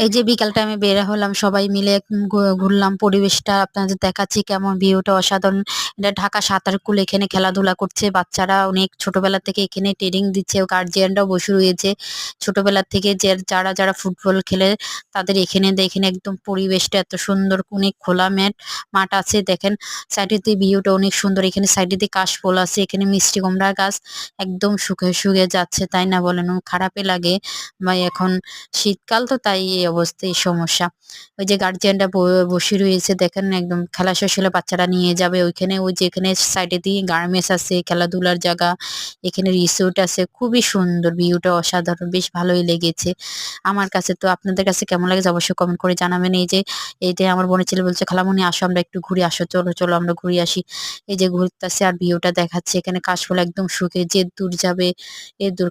এই যে বিকাল টাইমে বের হলাম সবাই মিলে ঘুরলাম পরিবেশটা আপনাদের দেখাচ্ছি কেমন ভিউটা অসাধারণ। এটা ঢাকা সাঁতারকুল এখানে খেলাধুলা করছে বাচ্চারা অনেক ছোটবেলা থেকে এখানে ট্রেনিং দিচ্ছে গার্জিয়ানরাও বসে রয়েছে ছোটবেলা থেকে যে যারা যারা ফুটবল খেলে তাদের এখানে দেখেন একদম পরিবেশটা এত সুন্দর অনেক খোলা মাঠ আছে দেখেন সাইডে দিয়ে ভিউটা অনেক সুন্দর এখানে সাইডে দিয়ে কাশফুল আছে এখানে মিষ্টি কুমড়া গাছ একদম শুকিয়ে শুকিয়ে যাচ্ছে তাই না বলেন খারাপই লাগে ভাই এখন শীতকাল তো তাই এই অবস্থা এই সমস্যা। ওই যে গার্জিয়ানরা বসে রয়েছে দেখেন একদম খেলা শেষ হলে বাচ্চারা নিয়ে যাবে ওইখানে ওই যেখানে সাইডে দিয়ে গার্মেন্টস আছে খেলাধুলার জায়গা এখানে রিসোর্ট আছে খুবই সুন্দর ভিউটা অসাধারণ বেশ ভালোই লেগেছে আমার কাছে। তো আপনাদের কাছে কেমন লাগে অবশ্যই কমেন্ট করে জানাবেন। এই যে আমার বোনের ছেলে বলছে খালামণি আসো আমরা একটু ঘুরে আসো চলো চলো আমরা ঘুরে আসি। এই যে ঘুরতেছে আর ভিউটা দেখাচ্ছে এখানে কাশফুল একদম শুকিয়ে যে দূর যাবে এ দূর